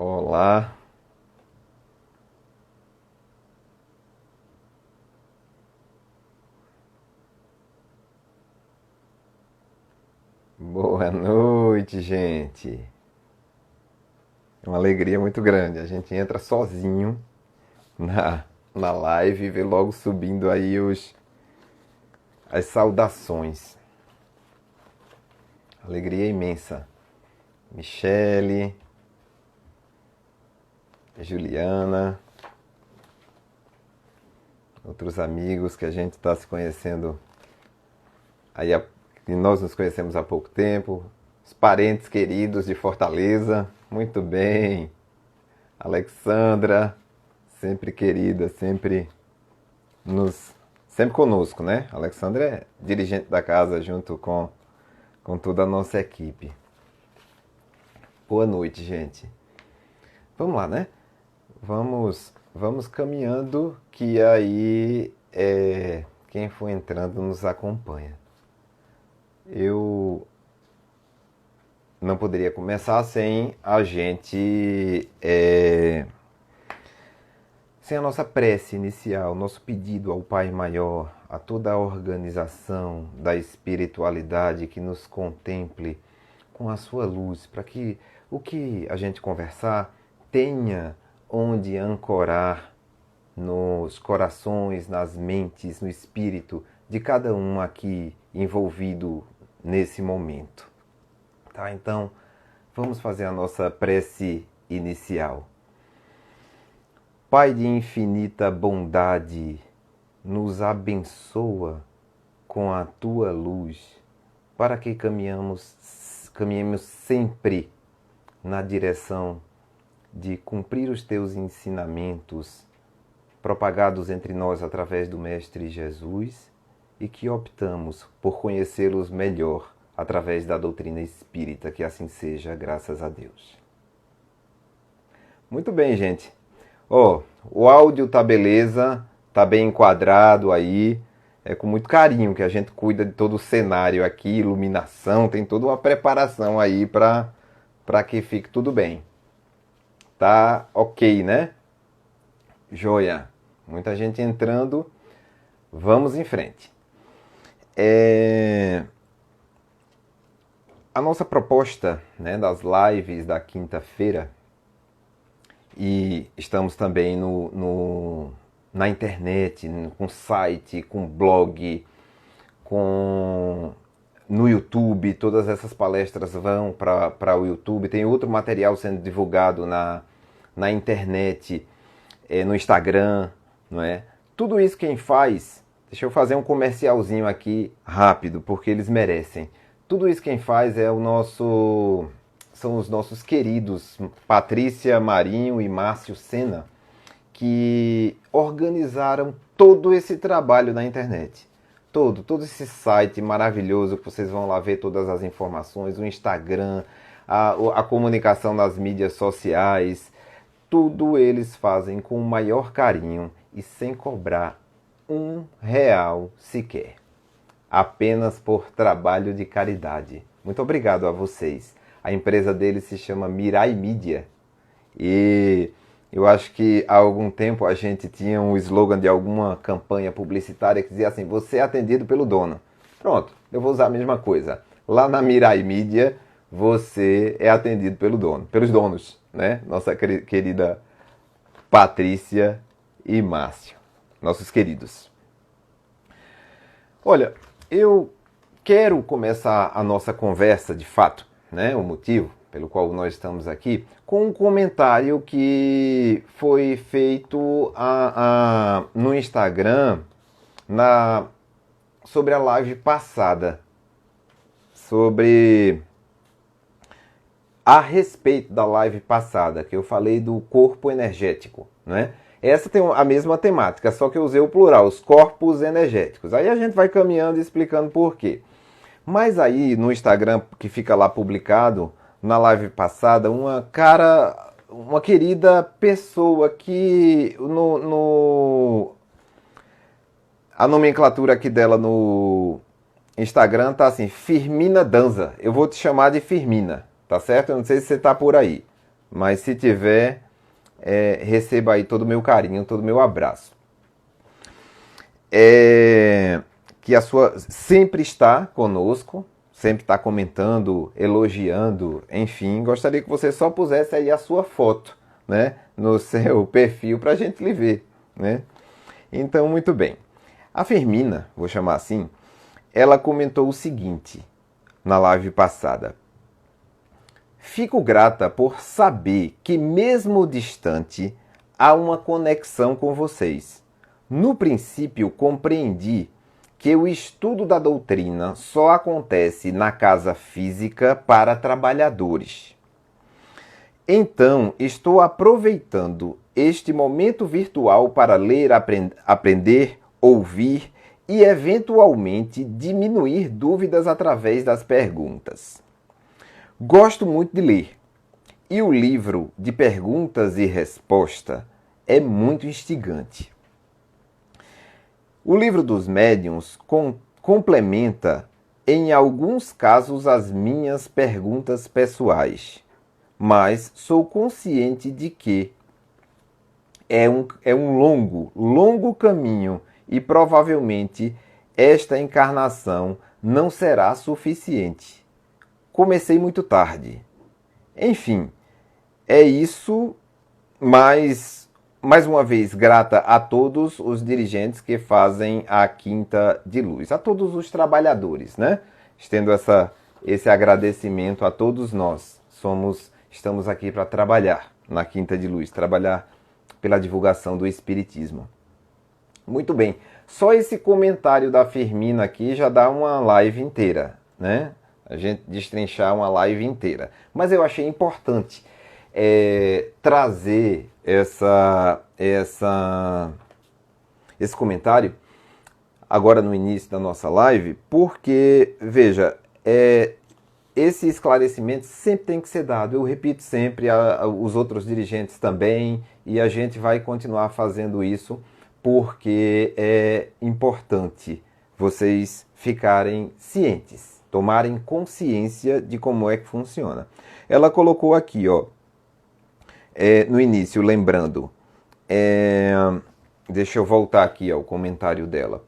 Olá, boa noite, gente. É uma alegria muito grande. A gente entra sozinho na live e vê logo subindo aí as saudações. Alegria imensa. Michele, Juliana, outros amigos que a gente está se conhecendo aí, que nós nos conhecemos há pouco tempo. Os parentes queridos de Fortaleza, muito bem. Alexandra, sempre querida, nos, sempre conosco, né? Alexandra é dirigente da casa junto com toda a nossa equipe. Boa noite, gente. Vamos lá, né? Vamos caminhando, que aí quem for entrando nos acompanha. Eu não poderia começar sem a gente sem a nossa prece inicial, nosso pedido ao Pai Maior, a toda a organização da espiritualidade que nos contemple com a sua luz, para que o que a gente conversar tenha onde ancorar nos corações, nas mentes, no espírito de cada um aqui envolvido nesse momento. Tá? Então, vamos fazer a nossa prece inicial. Pai de infinita bondade, nos abençoa com a tua luz, para que caminhemos sempre na direção de cumprir os teus ensinamentos, propagados entre nós através do Mestre Jesus, e que optamos por conhecê-los melhor através da doutrina espírita, que assim seja, graças a Deus. Muito bem, gente. O áudio tá beleza, tá bem enquadrado aí. É com muito carinho que a gente cuida de todo o cenário aqui, iluminação, tem toda uma preparação aí para que fique tudo bem. Tá ok, né? Joia. Muita gente entrando. Vamos em frente. A nossa proposta, né, das lives da quinta-feira, e estamos também na internet, com site, com blog, no YouTube. Todas essas palestras vão para o YouTube. Tem outro material sendo divulgado na internet, no Instagram, não é? Tudo isso quem faz, deixa eu fazer um comercialzinho aqui rápido, porque eles merecem. Tudo isso quem faz são os nossos queridos Patrícia Marinho e Márcio Sena, que organizaram todo esse trabalho na internet. Todo esse site maravilhoso que vocês vão lá ver todas as informações, o Instagram, a comunicação nas mídias sociais, tudo eles fazem com o maior carinho e sem cobrar R$ 1 sequer. Apenas por trabalho de caridade. Muito obrigado a vocês. A empresa deles se chama Mirai Mídia. E eu acho que há algum tempo a gente tinha um slogan de alguma campanha publicitária que dizia assim: você é atendido pelo dono. Pronto, eu vou usar a mesma coisa. Lá na Mirai Mídia, você é atendido pelos donos, né? Nossa querida Patrícia e Márcio, nossos queridos. Olha, eu quero começar a nossa conversa de fato, né? O motivo pelo qual nós estamos aqui, com um comentário que foi feito no Instagram sobre a live passada, a respeito da live passada, que eu falei do corpo energético, né? Essa tem a mesma temática, só que eu usei o plural, os corpos energéticos. Aí a gente vai caminhando e explicando por quê. Mas aí no Instagram, que fica lá publicado, na live passada, uma querida pessoa que a nomenclatura aqui dela no Instagram tá assim, Firmina Danza. Eu vou te chamar de Firmina, tá certo? Eu não sei se você tá por aí. mas se tiver, receba aí todo o meu carinho, todo o meu abraço. Que a sua sempre está conosco, sempre está comentando, elogiando, enfim, gostaria que você só pusesse aí a sua foto, né, no seu perfil para a gente lhe ver, né? Então, muito bem. A Firmina, vou chamar assim, ela comentou o seguinte na live passada: fico grata por saber que mesmo distante há uma conexão com vocês. No princípio, compreendi que o estudo da doutrina só acontece na casa física para trabalhadores. Então, estou aproveitando este momento virtual para ler, aprender, ouvir e, eventualmente, diminuir dúvidas através das perguntas. Gosto muito de ler, e o livro de perguntas e respostas é muito instigante. O livro dos médiuns complementa, em alguns casos, as minhas perguntas pessoais, mas sou consciente de que é um longo caminho e provavelmente esta encarnação não será suficiente. Comecei muito tarde. Enfim, é isso, mas mais uma vez grata a todos os dirigentes que fazem a Quinta de Luz, a todos os trabalhadores, né? Estendo esse agradecimento a todos nós. Estamos aqui para trabalhar na Quinta de Luz, trabalhar pela divulgação do Espiritismo. Muito bem, só esse comentário da Firmina aqui já dá uma live inteira, né? A gente destrinchar uma live inteira. Mas eu achei importante trazer esse comentário agora no início da nossa live, porque, veja, esse esclarecimento sempre tem que ser dado. Eu repito sempre, os outros dirigentes também, e a gente vai continuar fazendo isso, porque é importante vocês ficarem cientes, tomarem consciência de como é que funciona. Ela colocou aqui, ó, no início, lembrando, deixa eu voltar aqui ao comentário dela.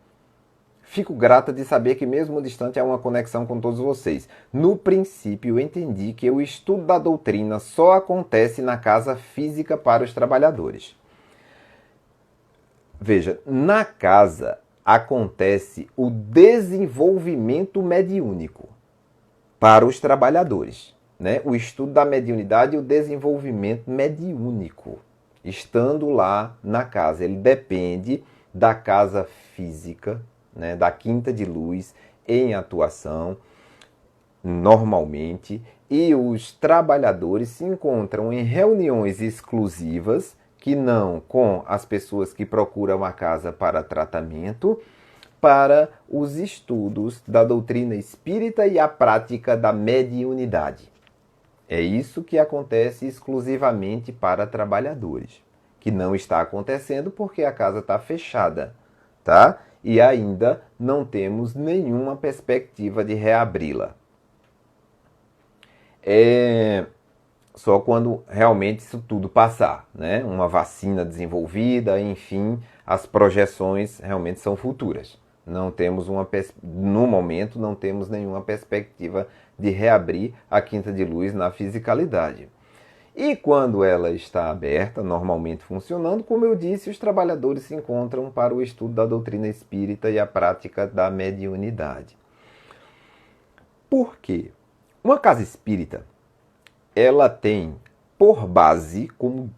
Fico grata de saber que mesmo distante há uma conexão com todos vocês. No princípio, entendi que o estudo da doutrina só acontece na casa física para os trabalhadores. Veja, na casa acontece o desenvolvimento mediúnico para os trabalhadores, né? O estudo da mediunidade e o desenvolvimento mediúnico, estando lá na casa. Ele depende da casa física, né, da Quinta de Luz em atuação, normalmente, e os trabalhadores se encontram em reuniões exclusivas, que não com as pessoas que procuram a casa para tratamento, para os estudos da doutrina espírita e a prática da mediunidade. É isso que acontece exclusivamente para trabalhadores, que não está acontecendo porque a casa está fechada, tá? E ainda não temos nenhuma perspectiva de reabri-la. Só quando realmente isso tudo passar, né? Uma vacina desenvolvida, enfim, as projeções realmente são futuras. Não temos no momento, não temos nenhuma perspectiva de reabrir a Quinta de Luz na fisicalidade. E quando ela está aberta, normalmente funcionando, como eu disse, os trabalhadores se encontram para o estudo da doutrina espírita e a prática da mediunidade. Por quê? Uma casa espírita, ela tem por base, como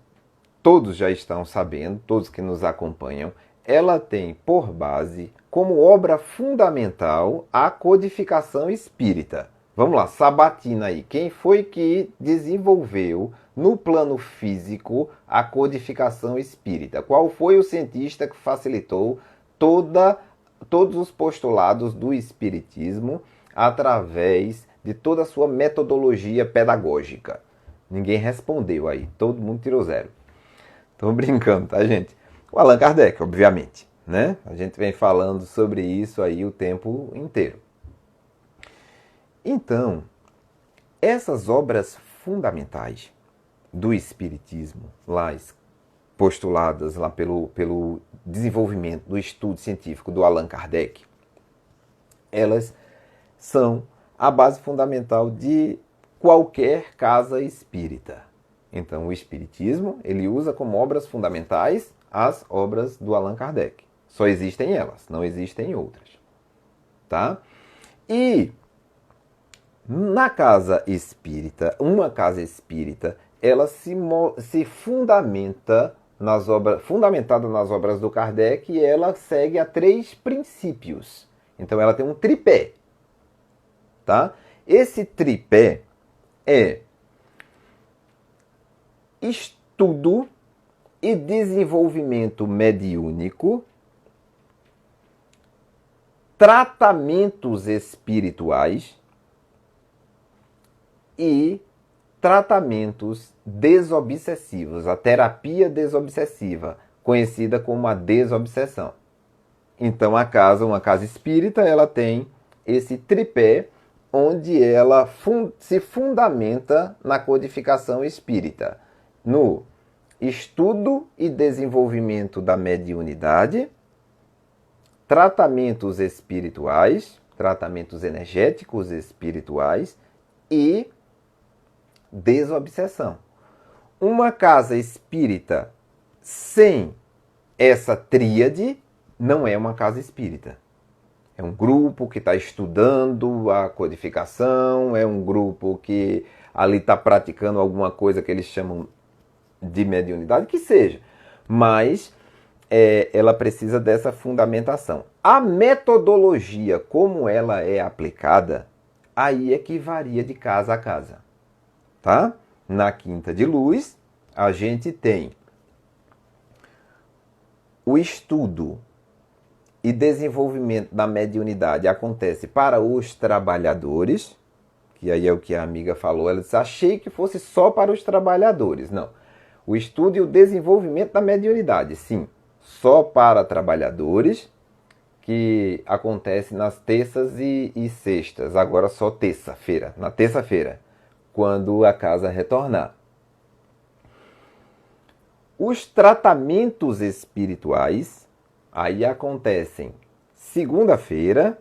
todos já estão sabendo, todos que nos acompanham, ela tem por base, como obra fundamental, a codificação espírita. Vamos lá, sabatina aí. Quem foi que desenvolveu no plano físico a codificação espírita? Qual foi o cientista que facilitou todos os postulados do espiritismo através de toda a sua metodologia pedagógica? Ninguém respondeu aí, todo mundo tirou zero. Tô brincando, tá, gente? O Allan Kardec, obviamente, né? A gente vem falando sobre isso aí o tempo inteiro. Então, essas obras fundamentais, do espiritismo, lá postuladas lá pelo desenvolvimento do estudo científico do Allan Kardec, elas são a base fundamental de qualquer casa espírita. Então, o espiritismo, ele usa como obras fundamentais as obras do Allan Kardec. Só existem elas, não existem outras. Tá? E na casa espírita, uma casa espírita, ela se fundamenta fundamentada nas obras do Kardec, e ela segue a 3 princípios. Então ela tem um tripé. Tá? Esse tripé é estudo e desenvolvimento mediúnico, tratamentos espirituais e tratamentos desobsessivos, a terapia desobsessiva, conhecida como a desobsessão. Então uma casa espírita, ela tem esse tripé onde ela se fundamenta na codificação espírita, no estudo e desenvolvimento da mediunidade, tratamentos espirituais, tratamentos energéticos espirituais e desobsessão. Uma casa espírita sem essa tríade não é uma casa espírita. É um grupo que está estudando a codificação, é um grupo que ali está praticando alguma coisa que eles chamam de mediunidade, que seja. Mas ela precisa dessa fundamentação. A metodologia, como ela é aplicada, aí é que varia de casa a casa. Tá? Na Quinta de Luz, a gente tem o estudo e desenvolvimento da mediunidade acontece para os trabalhadores, que aí é o que a amiga falou, ela disse, achei que fosse só para os trabalhadores. Não. O estudo e o desenvolvimento da mediunidade, sim, só para trabalhadores, que acontece nas terças e sextas, agora só terça-feira, na terça-feira, quando a casa retornar. Os tratamentos espirituais, aí acontecem segunda-feira,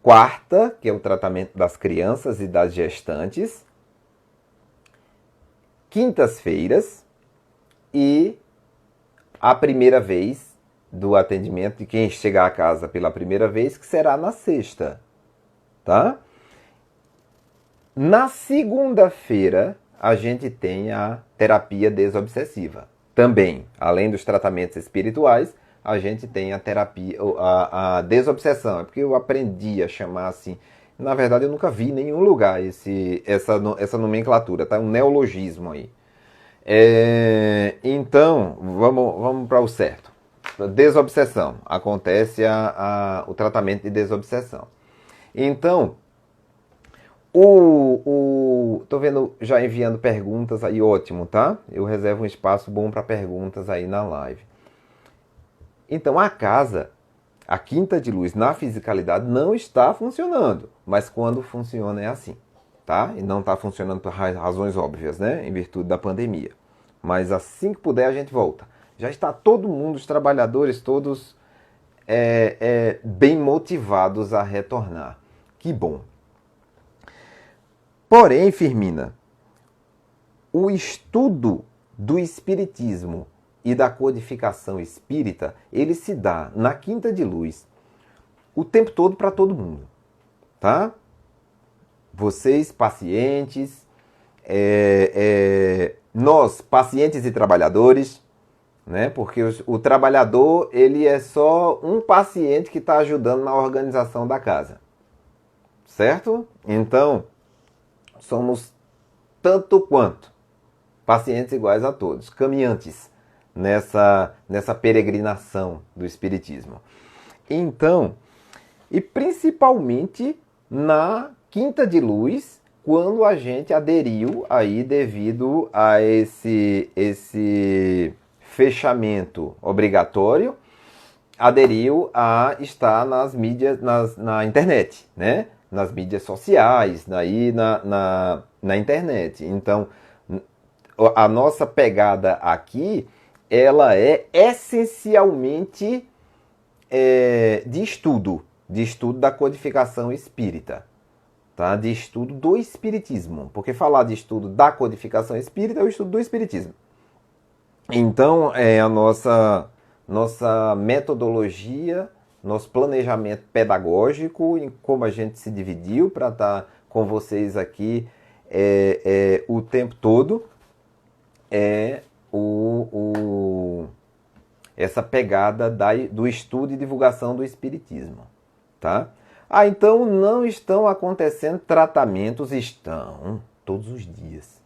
quarta, que é o tratamento das crianças e das gestantes, quintas-feiras e a primeira vez do atendimento de quem chegar a casa pela primeira vez, que será na sexta, tá? Na segunda-feira, a gente tem a terapia desobsessiva. Também, além dos tratamentos espirituais, a gente tem a terapia, a desobsessão. É porque eu aprendi a chamar assim. Na verdade, eu nunca vi em nenhum lugar essa nomenclatura, tá? Um neologismo aí. Então, vamos para o certo. Desobsessão. Acontece o tratamento de desobsessão. Então, tô vendo já enviando perguntas aí, ótimo, tá? Eu reservo um espaço bom para perguntas aí na live. Então, a casa, a Quinta de Luz na fisicalidade não está funcionando, mas quando funciona é assim, tá? E não está funcionando por razões óbvias, né? Em virtude da pandemia. Mas assim que puder a gente volta. Já está todo mundo, os trabalhadores todos bem motivados a retornar. Que bom. Porém, Firmina, o estudo do espiritismo e da codificação espírita, ele se dá na Quinta de Luz o tempo todo para todo mundo, tá? Vocês, pacientes, nós, pacientes e trabalhadores, né? Porque o trabalhador, ele é só um paciente que está ajudando na organização da casa, certo? Então, somos tanto quanto pacientes iguais a todos, caminhantes nessa peregrinação do Espiritismo. Então, e principalmente na Quinta de Luz, quando a gente aderiu aí devido a esse fechamento obrigatório, aderiu a estar nas mídias, na internet, né? Nas mídias sociais, na internet. Então, a nossa pegada aqui, ela é essencialmente de estudo da codificação espírita, tá? De estudo do espiritismo, porque falar de estudo da codificação espírita é o estudo do espiritismo. Então, a nossa metodologia, nosso planejamento pedagógico, em como a gente se dividiu para estar com vocês aqui o tempo todo, essa pegada do estudo e divulgação do espiritismo, tá? Então não estão acontecendo tratamentos? Estão, todos os dias.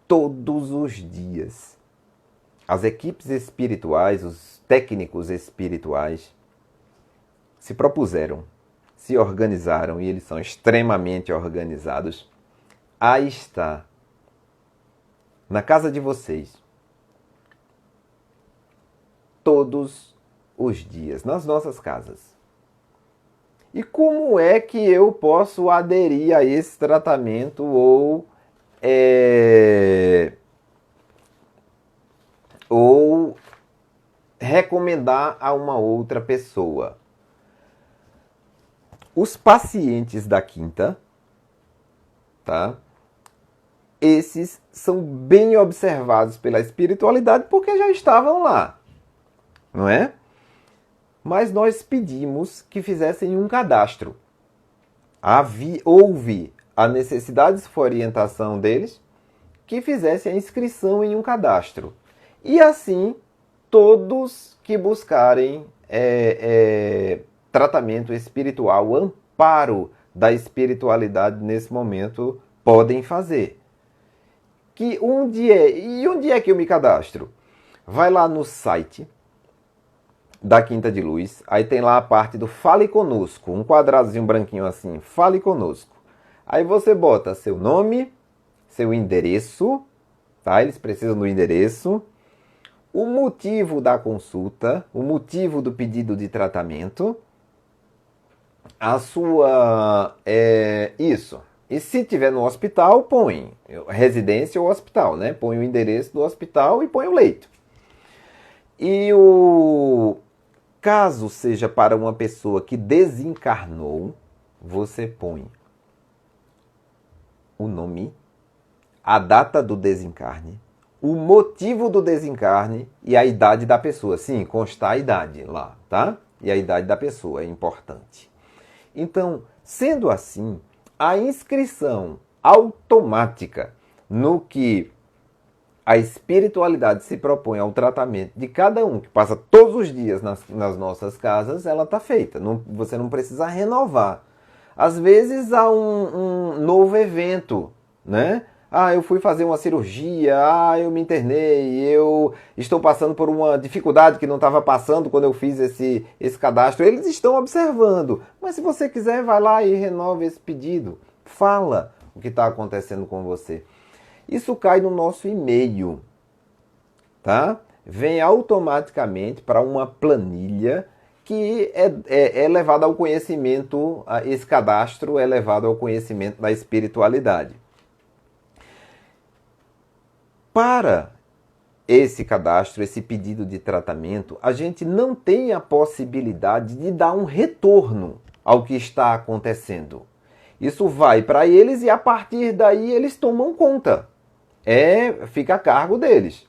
Todos os dias. As equipes espirituais, os técnicos espirituais se propuseram, se organizaram, e eles são extremamente organizados, a estar na casa de vocês todos os dias, nas nossas casas. E como é que eu posso aderir a esse tratamento ou recomendar a uma outra pessoa? Os pacientes da quinta, tá? Esses são bem observados pela espiritualidade porque já estavam lá, não é? Mas nós pedimos que fizessem um cadastro. Houve a necessidade, se for orientação deles, que fizessem a inscrição em um cadastro. E assim, todos que buscarem tratamento espiritual, amparo da espiritualidade nesse momento, podem fazer. Onde é que eu me cadastro? Vai lá no site da Quinta de Luz, aí tem lá a parte do Fale Conosco, um quadradozinho branquinho assim, Fale Conosco. Aí você bota seu nome, seu endereço, tá? Eles precisam do endereço, o motivo da consulta, o motivo do pedido de tratamento, a sua... isso. E se tiver no hospital, põe residência ou hospital, né? Põe o endereço do hospital e põe o leito. E caso seja para uma pessoa que desencarnou, você põe o nome, a data do desencarne, o motivo do desencarne e a idade da pessoa. Sim, constar a idade lá, tá? E a idade da pessoa é importante. Então, sendo assim, a inscrição automática no que a espiritualidade se propõe ao tratamento de cada um, que passa todos os dias nas nossas casas, ela está feita. Você não precisa renovar. Às vezes há um novo evento, né? Eu fui fazer uma cirurgia, eu me internei, eu estou passando por uma dificuldade que não estava passando quando eu fiz esse cadastro. Eles estão observando. Mas se você quiser, vai lá e renova esse pedido. Fala o que está acontecendo com você. Isso cai no nosso e-mail, tá? Vem automaticamente para uma planilha que é levada ao conhecimento, esse cadastro é levado ao conhecimento da espiritualidade. Para esse cadastro, esse pedido de tratamento, a gente não tem a possibilidade de dar um retorno ao que está acontecendo. Isso vai para eles e a partir daí eles tomam conta. Fica a cargo deles.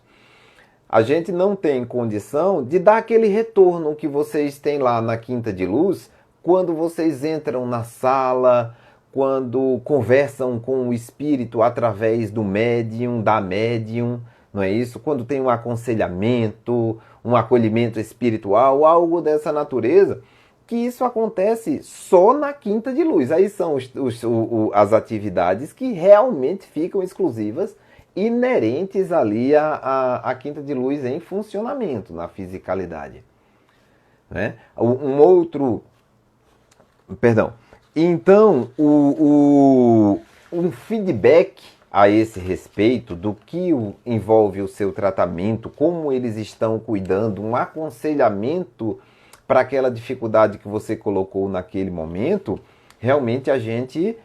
A gente não tem condição de dar aquele retorno que vocês têm lá na Quinta de Luz, quando vocês entram na sala, quando conversam com o espírito através do médium, da médium, não é isso? Quando tem um aconselhamento, um acolhimento espiritual, algo dessa natureza, que isso acontece só na Quinta de Luz. Aí são as atividades que realmente ficam exclusivas, inerentes ali à Quinta de Luz em funcionamento, na fisicalidade. Né? Então, um feedback a esse respeito do que envolve o seu tratamento, como eles estão cuidando, um aconselhamento para aquela dificuldade que você colocou naquele momento, realmente a gente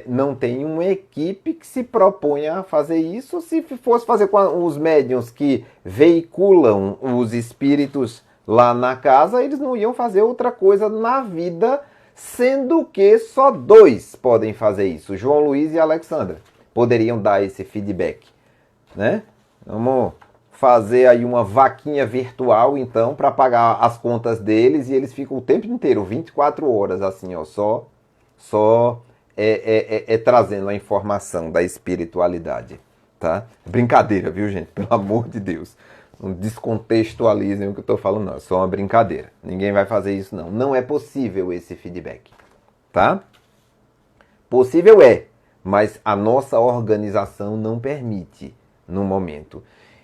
não tem uma equipe que se proponha a fazer isso. Se fosse fazer com os médiuns que veiculam os espíritos lá na casa, eles não iam fazer outra coisa na vida, sendo que só 2 podem fazer isso, João Luiz e Alexandra, poderiam dar esse feedback, né? Vamos fazer aí uma vaquinha virtual, então, para pagar as contas deles, e eles ficam o tempo inteiro, 24 horas, assim, ó, só trazendo a informação da espiritualidade, tá? Brincadeira, viu, gente? Pelo amor de Deus. Não descontextualizem o que eu estou falando, não. É só uma brincadeira. Ninguém vai fazer isso, não. Não é possível esse feedback, tá? Possível é, mas a nossa organização não permite no momento.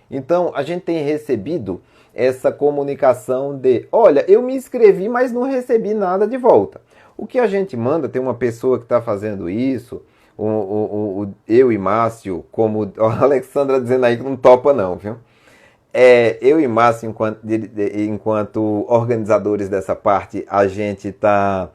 Então, a gente tem recebido essa comunicação de, olha, eu me inscrevi, mas não recebi nada de volta. O que a gente manda, tem uma pessoa que está fazendo isso, eu e Márcio, como a Alexandra dizendo aí que não topa não, viu? Eu e Márcio, enquanto organizadores dessa parte, a gente está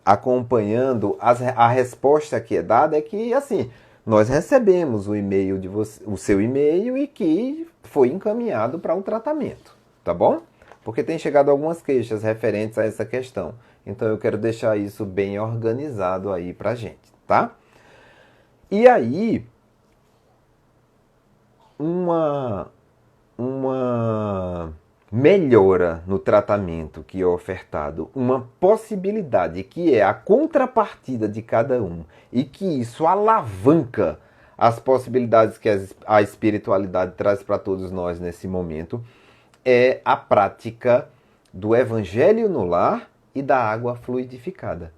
acompanhando a resposta que é dada, é que, assim, nós recebemos o e-mail de você, o seu e-mail, e que foi encaminhado para um tratamento, tá bom? Porque tem chegado algumas queixas referentes a essa questão. Então eu quero deixar isso bem organizado aí pra gente, tá? E aí, uma melhora no tratamento que é ofertado, uma possibilidade que é a contrapartida de cada um, e que isso alavanca as possibilidades que a espiritualidade traz para todos nós nesse momento, é a prática do evangelho no lar e da água fluidificada,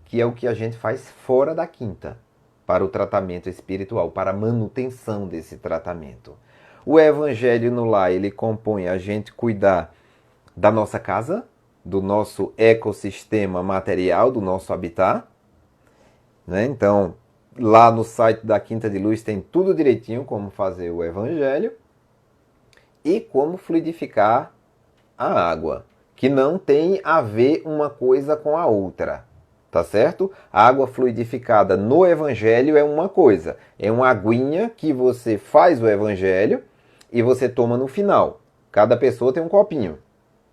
que é o que a gente faz fora da quinta, para o tratamento espiritual, para a manutenção desse tratamento. O evangelho no lar, ele compõe a gente cuidar da nossa casa, do nosso ecossistema material, do nosso habitat, né? Então, lá no site da Quinta de Luz tem tudo direitinho como fazer o evangelho e como fluidificar a água, que não tem a ver uma coisa com a outra. Tá certo? A água fluidificada no evangelho é uma coisa. É uma aguinha que você faz o evangelho e você toma no final. Cada pessoa tem um copinho.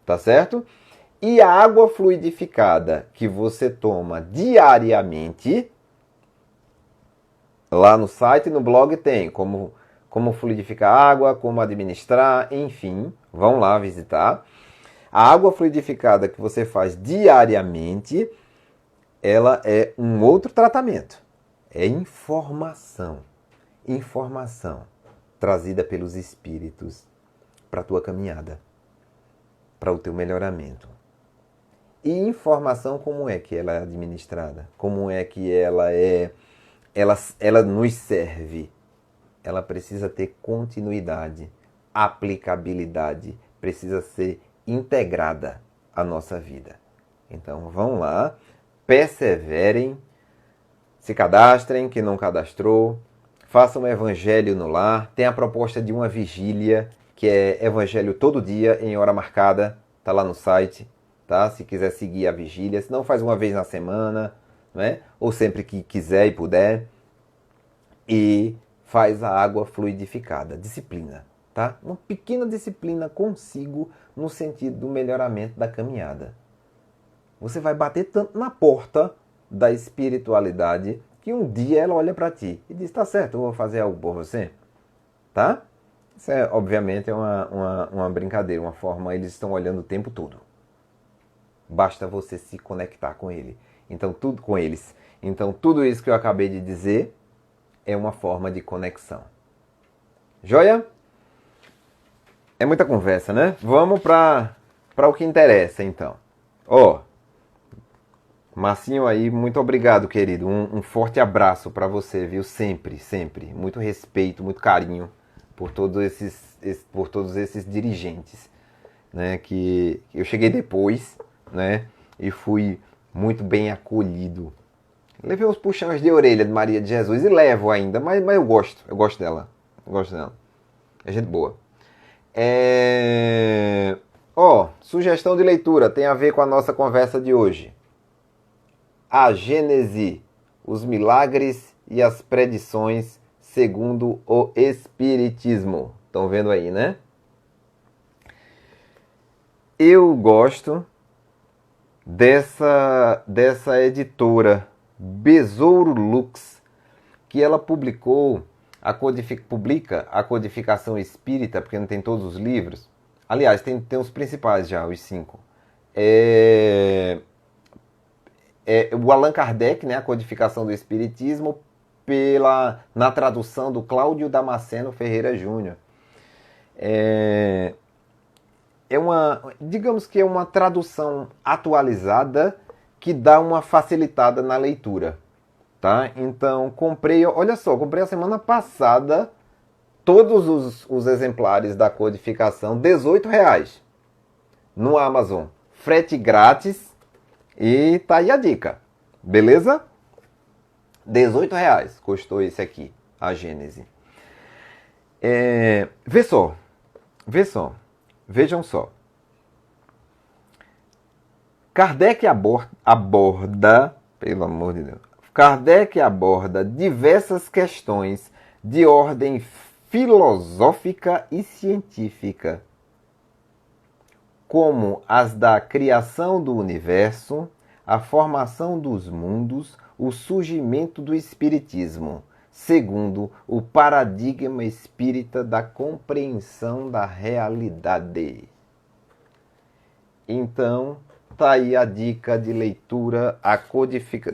Tá certo? E a água fluidificada que você toma diariamente, lá no site e no blog tem como fluidificar a água, como administrar, enfim. Vão lá visitar. A água fluidificada que você faz diariamente, ela é um outro tratamento. É informação. Informação trazida pelos espíritos para a tua caminhada, para o teu melhoramento. E informação, como é que ela é administrada? Como é que ela nos serve? Ela precisa ter continuidade, aplicabilidade, precisa ser integrada à nossa vida. Então vão lá, perseverem, se cadastrem, quem não cadastrou, façam o evangelho no lar. Tem a proposta de uma vigília, que é evangelho todo dia, em hora marcada, tá lá no site, tá? Se quiser seguir a vigília, se não, faz uma vez na semana, né? Ou sempre que quiser e puder. E faz a água fluidificada, disciplina, tá? Uma pequena disciplina consigo no sentido do melhoramento da caminhada. Você vai bater tanto na porta da espiritualidade que um dia ela olha para ti e diz, tá certo, eu vou fazer algo por você, tá? Isso é, obviamente, uma brincadeira, uma forma, eles estão olhando o tempo todo. Basta você se conectar com ele. Então, tudo com eles. Então, tudo isso que eu acabei de dizer é uma forma de conexão. Joia? É muita conversa, né? Vamos para o que interessa, então. Marcinho aí, muito obrigado, querido. Um forte abraço para você, viu? Sempre, sempre. Muito respeito, muito carinho por todos esses dirigentes, né? Que eu cheguei depois, né? E fui muito bem acolhido. Levei uns puxões de orelha de Maria de Jesus e levo ainda, mas eu gosto dela. Eu gosto dela. É gente boa. Sugestão de leitura, tem a ver com a nossa conversa de hoje. a Gênese, os milagres e as predições segundo o Espiritismo. Estão vendo aí, né? Eu gosto dessa editora Besouro Lux, que ela publica a codificação espírita, porque não tem todos os livros. Aliás, tem os principais já, os 5. O Allan Kardec, né, a codificação do Espiritismo, na tradução do Cláudio Damasceno Ferreira Júnior. Digamos que é uma tradução atualizada que dá uma facilitada na leitura, tá? Então, comprei a semana passada todos os exemplares da codificação, R$18 no Amazon, frete grátis, e tá aí a dica, beleza? R$18 custou esse aqui, a Gênese. Vejam só. Kardec aborda, pelo amor de Deus, Kardec aborda diversas questões de ordem filosófica e científica, como as da criação do universo, a formação dos mundos, o surgimento do espiritismo, segundo o paradigma espírita da compreensão da realidade. Então, tá aí a dica de leitura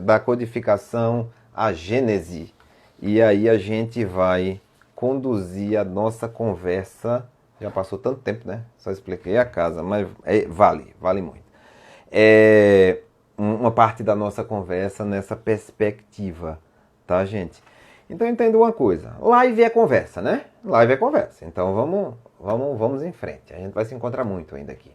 da codificação a Gênese. E aí a gente vai conduzir a nossa conversa. Já passou tanto tempo, né? Só expliquei a casa, mas vale muito. Uma parte da nossa conversa nessa perspectiva, tá, gente? Então entenda uma coisa, live é conversa, né? Live é conversa, então vamos em frente, a gente vai se encontrar muito ainda aqui.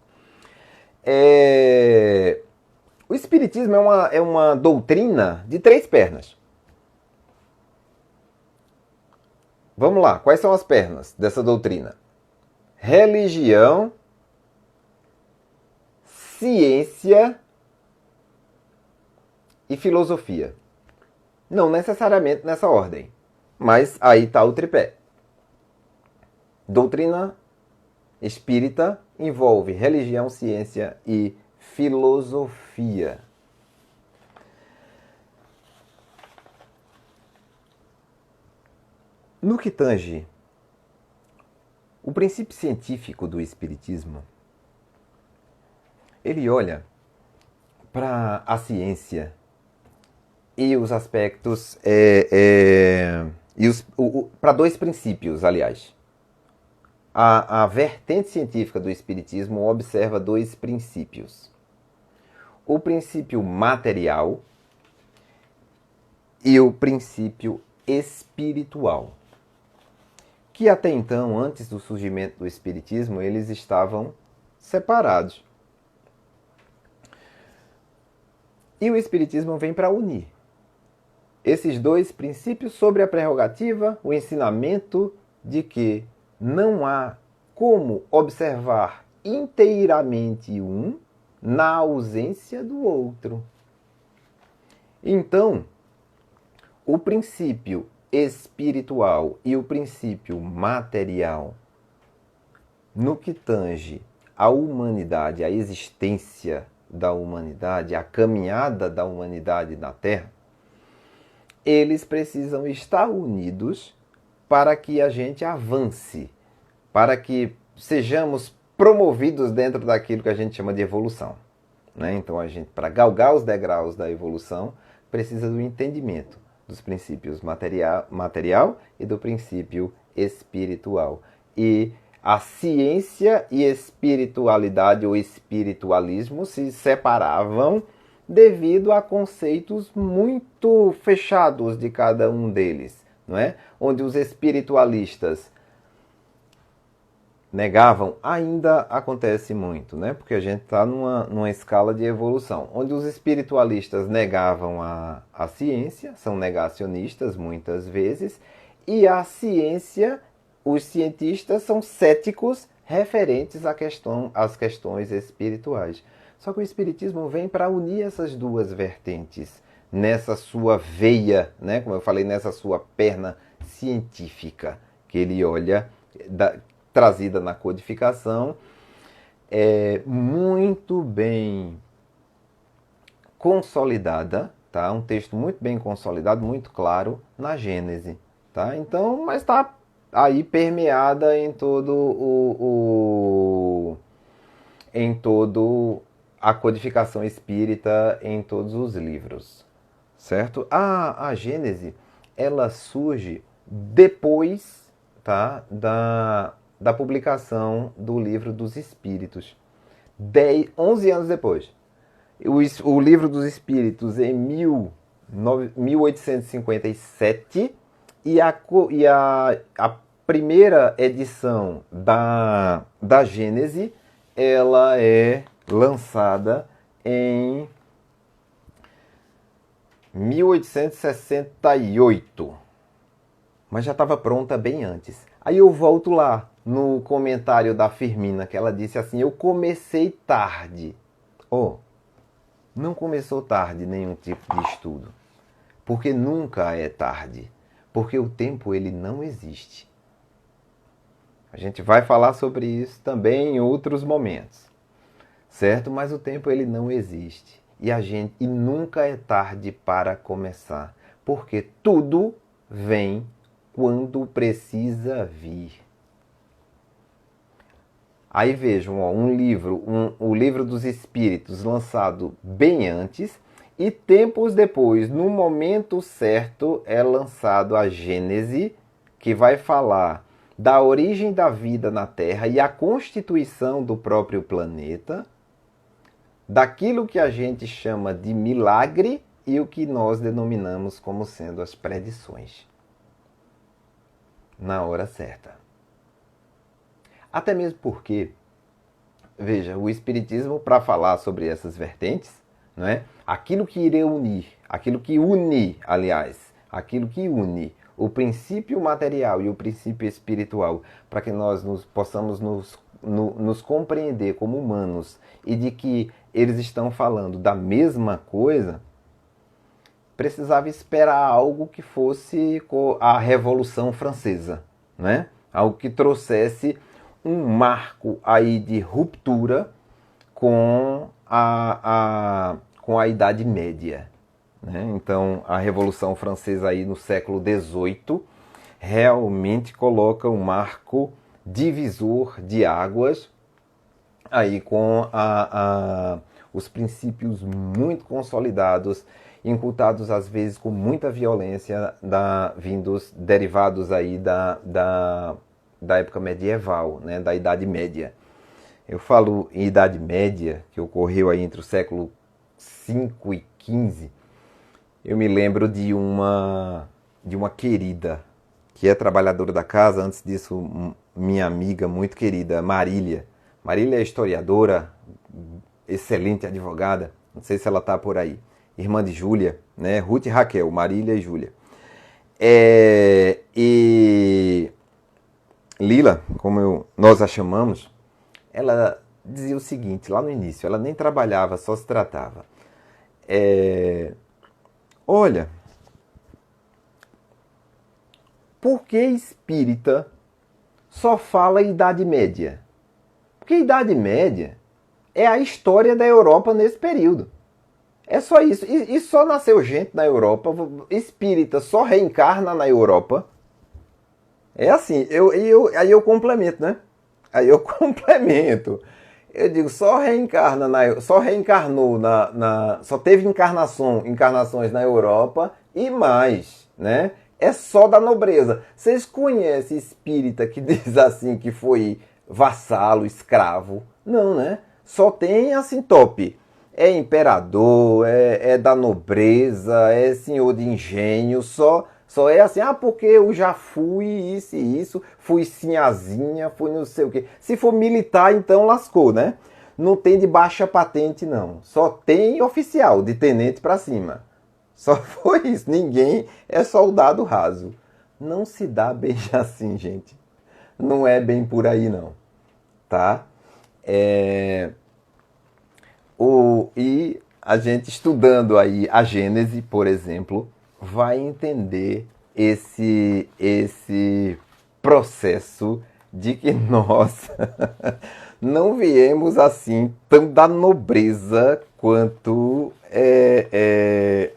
O Espiritismo é uma doutrina de 3 pernas. Vamos lá, quais são as pernas dessa doutrina? Religião, ciência e filosofia. Não necessariamente nessa ordem, mas aí está o tripé. Doutrina espírita envolve religião, ciência e filosofia. No que tange o princípio científico do espiritismo, ele olha para a ciência e os aspectos para 2 princípios, aliás. A vertente científica do espiritismo observa 2 princípios. O princípio material e o princípio espiritual, que até então, antes do surgimento do espiritismo, eles estavam separados. E o espiritismo vem para unir esses 2 princípios sobre a prerrogativa, o ensinamento de que não há como observar inteiramente um na ausência do outro. Então, o princípio espiritual e o princípio material, no que tange à humanidade, à existência da humanidade, à caminhada da humanidade na Terra, eles precisam estar unidos para que a gente avance, para que sejamos promovidos dentro daquilo que a gente chama de evolução, né? Então, a gente, para galgar os degraus da evolução, precisa do entendimento dos princípios material e do princípio espiritual. E a ciência e espiritualidade ou espiritualismo se separavam devido a conceitos muito fechados de cada um deles, não é? Onde os espiritualistas negavam, ainda acontece muito, né? Porque a gente está numa escala de evolução, onde os espiritualistas negavam a ciência, são negacionistas muitas vezes, e a ciência, os cientistas são céticos referentes às questões espirituais. Só que o espiritismo vem para unir essas 2 vertentes, nessa sua veia, né? Como eu falei, nessa sua perna científica, que ele olha, trazida na codificação, é muito bem consolidada, tá? Um texto muito bem consolidado, muito claro na Gênese, tá? Então, mas está aí permeada em em todo a codificação espírita, em todos os livros, certo? A Gênese, ela surge depois, tá, da publicação do Livro dos Espíritos, 11 anos depois. O Livro dos Espíritos em 1857 e a primeira edição da Gênese, ela é lançada em 1868, mas já estava pronta bem antes. Aí eu volto lá no comentário da Firmina, que ela disse assim: eu comecei tarde. Oh, não começou tarde nenhum tipo de estudo, porque nunca é tarde, porque o tempo ele não existe. A gente vai falar sobre isso também em outros momentos, certo? Mas o tempo ele não existe e nunca é tarde para começar, porque tudo vem quando precisa vir. Aí vejam, ó, o Livro dos Espíritos, lançado bem antes, e tempos depois, no momento certo, é lançado a Gênese, que vai falar da origem da vida na Terra e a constituição do próprio planeta, daquilo que a gente chama de milagre e o que nós denominamos como sendo as predições. Na hora certa. Até mesmo porque, veja, o Espiritismo, para falar sobre essas vertentes, não é? Aquilo que une o princípio material e o princípio espiritual, para que nós possamos nos compreender como humanos e de que eles estão falando da mesma coisa, precisava esperar algo que fosse a Revolução Francesa, né? Algo que trouxesse um marco aí de ruptura com com a Idade Média, né? Então, a Revolução Francesa aí no século XVIII realmente coloca um marco divisor de águas aí com os princípios muito consolidados, incultados às vezes com muita violência, derivados aí da época medieval, né, da Idade Média. Eu falo em Idade Média, que ocorreu aí entre o século V e XV, eu me lembro de uma querida, que é trabalhadora da casa, antes disso minha amiga muito querida, Marília. Marília é historiadora, excelente advogada, não sei se ela está por aí, irmã de Júlia, né? Ruth e Raquel, Marília e Júlia. E Lila, como nós a chamamos, ela dizia o seguinte, lá no início, ela nem trabalhava, só se tratava. Olha, por que espírita só fala Idade Média? Porque Idade Média é a história da Europa nesse período. É só isso. E só nasceu gente na Europa. Espírita só reencarna na Europa. É assim. Aí eu complemento, né? Aí eu complemento. Eu digo, só reencarnou só teve encarnações na Europa e mais, né? É só da nobreza. Vocês conhecem espírita que diz assim que foi vassalo, escravo? Não, né? Só tem assim top. É imperador, é da nobreza, é senhor de engenho, só é assim, porque eu já fui isso e isso, fui sinhazinha, fui não sei o quê. Se for militar, então lascou, né? Não tem de baixa patente, não. Só tem oficial, de tenente pra cima. Só foi isso. Ninguém é soldado raso. Não se dá bem assim, gente. Não é bem por aí, não. Tá? E a gente estudando aí a Gênese, por exemplo, vai entender esse processo de que nós não viemos assim tão da nobreza quanto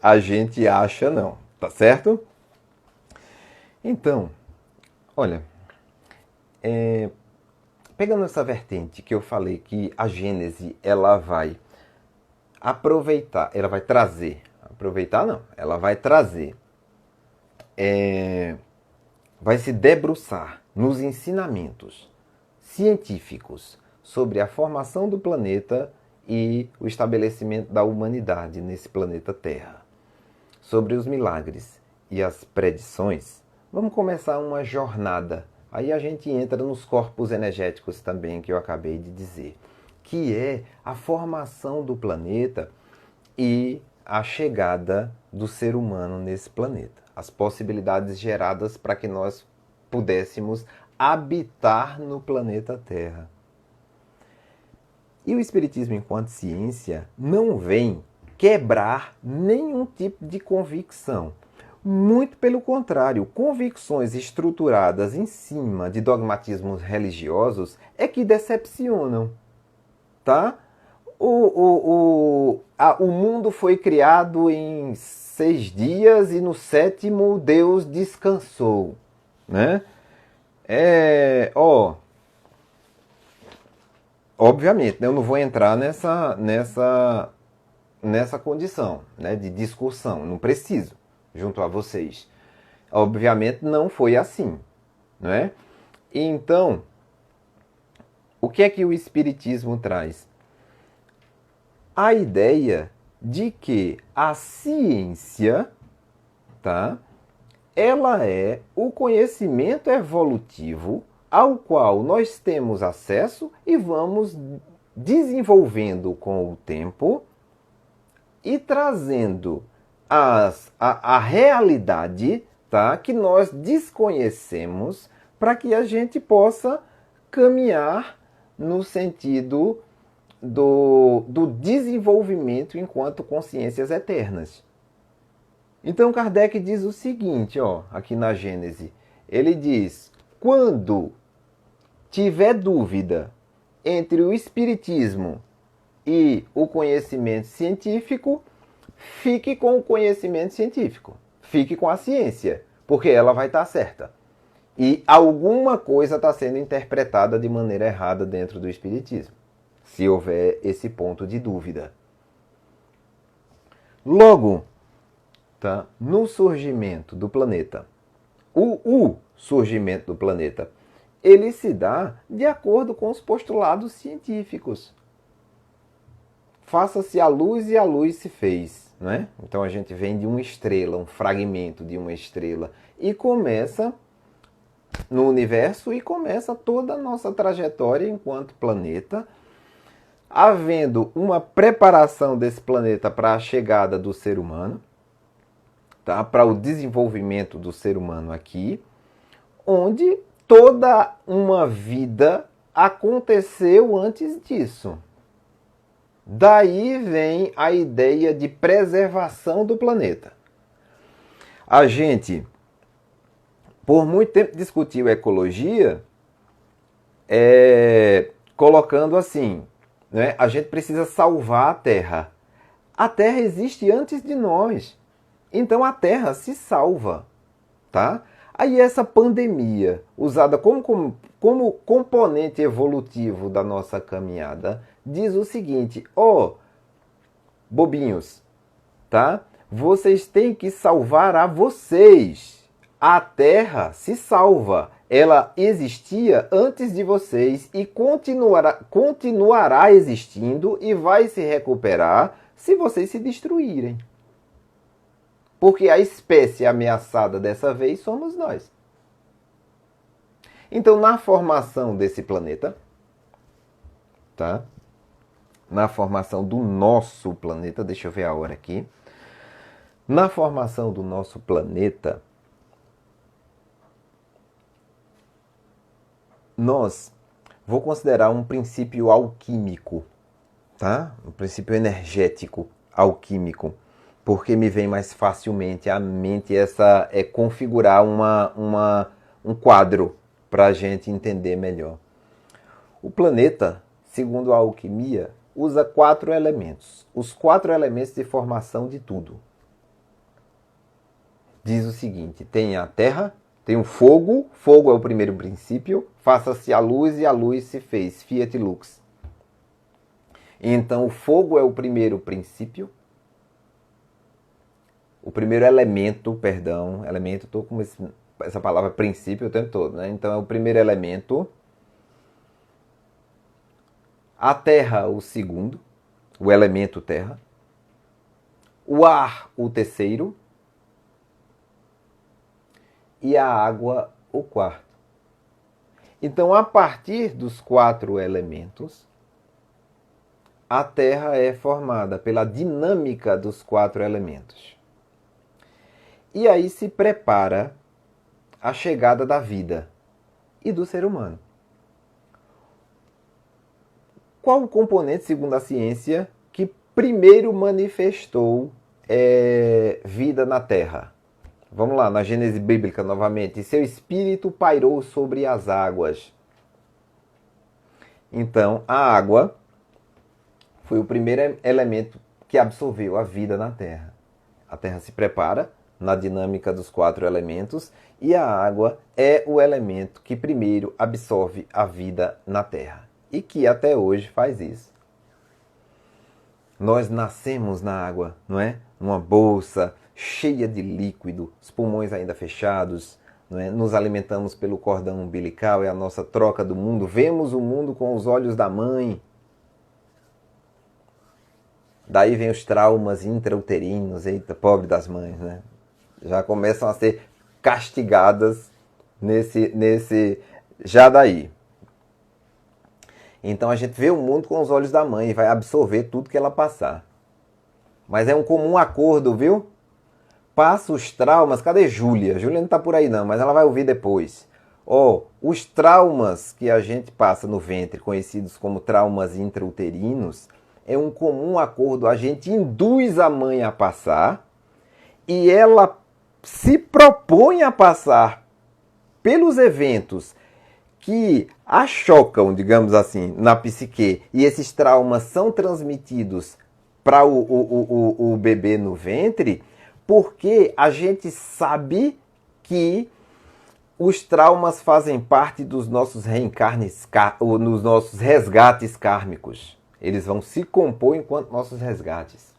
a gente acha, não. Tá certo? Então, olha, pegando essa vertente que eu falei que a Gênese ela vai aproveitar, ela vai trazer, aproveitar não, ela vai trazer, vai se debruçar nos ensinamentos científicos sobre a formação do planeta e o estabelecimento da humanidade nesse planeta Terra, sobre os milagres e as predições. Vamos começar uma jornada. Aí a gente entra nos corpos energéticos também, que eu acabei de dizer, que é a formação do planeta e a chegada do ser humano nesse planeta. As possibilidades geradas para que nós pudéssemos habitar no planeta Terra. E o Espiritismo, enquanto ciência, não vem quebrar nenhum tipo de convicção. Muito pelo contrário, convicções estruturadas em cima de dogmatismos religiosos é que decepcionam, tá? O mundo foi criado em 6 dias e no 7º Deus descansou, né? Obviamente, né, eu não vou entrar nessa condição, né, de discussão, não preciso, junto a vocês. Obviamente não foi assim, não é? Então, o que é que o Espiritismo traz? A ideia de que a ciência, tá, ela é o conhecimento evolutivo ao qual nós temos acesso e vamos desenvolvendo com o tempo e trazendo a realidade, tá, que nós desconhecemos para que a gente possa caminhar no sentido do desenvolvimento enquanto consciências eternas. Então Kardec diz o seguinte, ó, aqui na Gênese, ele diz: quando tiver dúvida entre o espiritismo e o conhecimento científico, fique com o conhecimento científico, fique com a ciência, porque ela vai estar certa. E alguma coisa está sendo interpretada de maneira errada dentro do espiritismo, se houver esse ponto de dúvida. Logo, tá, no surgimento do planeta, o surgimento do planeta, ele se dá de acordo com os postulados científicos. Faça-se a luz e a luz se fez, não é? Então a gente vem de uma estrela, um fragmento de uma estrela, e começa no universo e começa toda a nossa trajetória enquanto planeta, havendo uma preparação desse planeta para a chegada do ser humano, tá? Para o desenvolvimento do ser humano aqui, onde toda uma vida aconteceu antes disso. Daí vem a ideia de preservação do planeta. A gente, por muito tempo, discutiu ecologia, colocando assim, né? A gente precisa salvar a Terra. A Terra existe antes de nós. Então a Terra se salva, tá? Aí essa pandemia, usada como componente evolutivo da nossa caminhada, diz o seguinte: bobinhos, tá? Vocês têm que salvar a vocês. A Terra se salva. Ela existia antes de vocês e continuará existindo e vai se recuperar se vocês se destruírem. Porque a espécie ameaçada dessa vez somos nós. Então, na formação desse planeta, tá? Na formação do nosso planeta, deixa eu ver a hora aqui. Na formação do nosso planeta, vou considerar um princípio alquímico, tá? Um princípio energético alquímico, porque me vem mais facilmente à mente essa configurar um quadro para a gente entender melhor. O planeta, segundo a alquimia, usa 4 elementos. Os 4 elementos de formação de tudo. Diz o seguinte, tem a terra, tem o fogo, fogo é o primeiro princípio, faça-se a luz e a luz se fez, fiat lux. Então o fogo é o primeiro princípio, o primeiro elemento, elemento, estou com essa palavra princípio o tempo todo, né? Então é o primeiro elemento. A terra, o segundo, o elemento terra. O ar, o terceiro. E a água, o quarto. Então, a partir dos 4 elementos, a terra é formada pela dinâmica dos 4 elementos. E aí se prepara a chegada da vida e do ser humano. Qual o componente, segundo a ciência, que primeiro manifestou vida na Terra? Vamos lá, na Gênese bíblica novamente. Seu espírito pairou sobre as águas. Então, a água foi o primeiro elemento que absorveu a vida na Terra. A Terra se prepara na dinâmica dos 4 elementos e a água é o elemento que primeiro absorve a vida na Terra. E que até hoje faz isso. Nós nascemos na água, não é? Numa bolsa cheia de líquido, os pulmões ainda fechados, não é? Nos alimentamos pelo cordão umbilical, é a nossa troca do mundo. Vemos o mundo com os olhos da mãe. Daí vem os traumas intrauterinos, eita, pobre das mães, né? Já começam a ser castigadas já daí. Então a gente vê o mundo com os olhos da mãe e vai absorver tudo que ela passar. Mas é um comum acordo, viu? Passa os traumas. Cadê Júlia? Júlia não está por aí não, mas ela vai ouvir depois. Os traumas que a gente passa no ventre, conhecidos como traumas intrauterinos, é um comum acordo. A gente induz a mãe a passar e ela se propõe a passar pelos eventos que a chocam, digamos assim, na psique, e esses traumas são transmitidos para o bebê no ventre, porque a gente sabe que os traumas fazem parte dos nossos nos nossos resgates kármicos. Eles vão se compor enquanto nossos resgates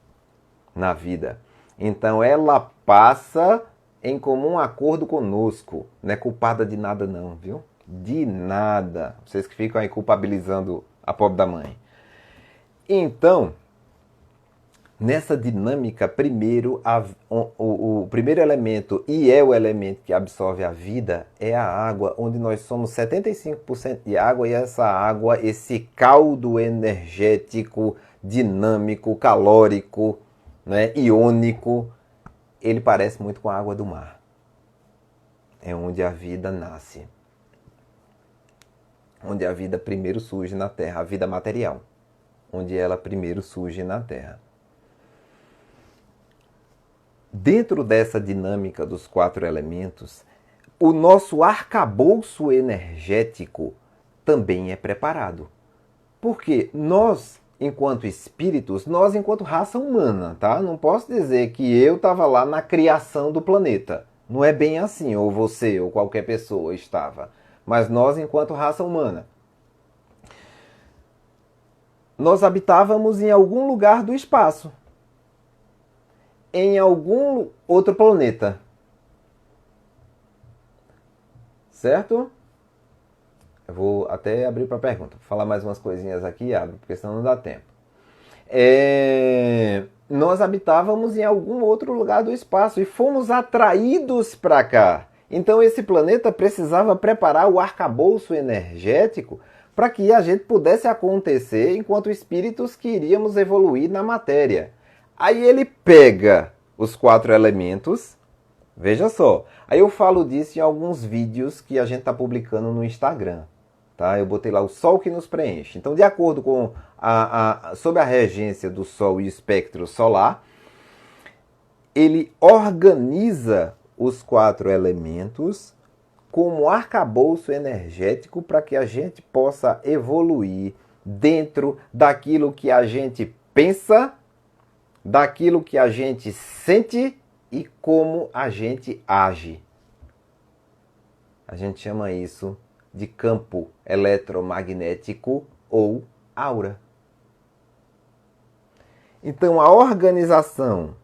na vida. Então ela passa em comum acordo conosco. Não é culpada de nada não, viu? De nada. Vocês que ficam aí culpabilizando a pobre da mãe. Então, nessa dinâmica, primeiro, o primeiro elemento, e é o elemento que absorve a vida, é a água, onde nós somos 75% de água, e essa água, esse caldo energético, dinâmico, calórico, né, iônico, ele parece muito com a água do mar. É onde a vida nasce. Onde a vida primeiro surge na Terra, a vida material. Onde ela primeiro surge na Terra. Dentro dessa dinâmica dos 4 elementos, o nosso arcabouço energético também é preparado. Porque nós, enquanto espíritos, nós enquanto raça humana, tá? Não posso dizer que eu estava lá na criação do planeta. Não é bem assim, ou você, ou qualquer pessoa estava. Mas nós, enquanto raça humana, nós habitávamos em algum lugar do espaço. Em algum outro planeta. Certo? Eu vou até abrir para pergunta. Vou falar mais umas coisinhas aqui, abro, porque senão não dá tempo. Nós habitávamos em algum outro lugar do espaço e fomos atraídos para cá. Então esse planeta precisava preparar o arcabouço energético para que a gente pudesse acontecer enquanto espíritos que iríamos evoluir na matéria. Aí ele pega os 4 elementos, veja só, aí eu falo disso em alguns vídeos que a gente está publicando no Instagram. tá? Eu botei lá o Sol que nos preenche. Então, de acordo com sob a regência do Sol e o espectro solar, ele organiza os 4 elementos como arcabouço energético para que a gente possa evoluir dentro daquilo que a gente pensa, daquilo que a gente sente e como a gente age. A gente chama isso de campo eletromagnético ou aura. Então, a organização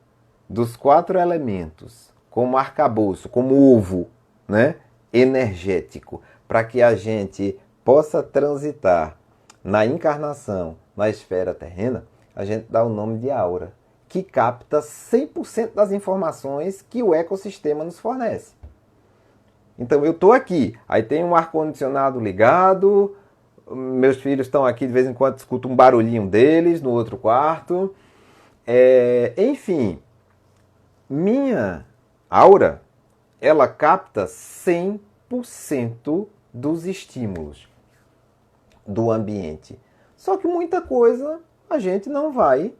dos 4 elementos como arcabouço, como ovo, né, energético, para que a gente possa transitar na encarnação, na esfera terrena, a gente dá o nome de aura, que capta 100% das informações que o ecossistema nos fornece. Então eu estou aqui, aí tem um ar-condicionado ligado, meus filhos estão aqui, de vez em quando escuto um barulhinho deles no outro quarto. Enfim, minha aura, ela capta 100% dos estímulos do ambiente. Só que muita coisa a gente não vai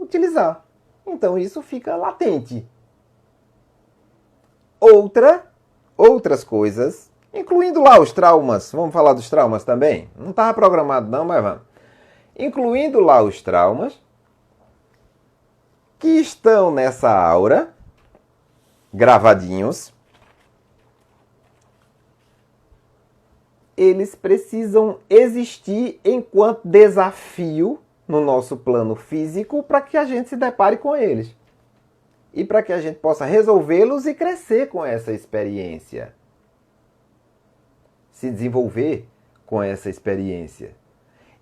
utilizar. Então isso fica latente. Outras coisas, incluindo lá os traumas, vamos falar dos traumas também? Não estava programado não, mas vamos. Incluindo lá os traumas que estão nessa aura, gravadinhos, eles precisam existir enquanto desafio no nosso plano físico para que a gente se depare com eles. E para que a gente possa resolvê-los e crescer com essa experiência. Se desenvolver com essa experiência.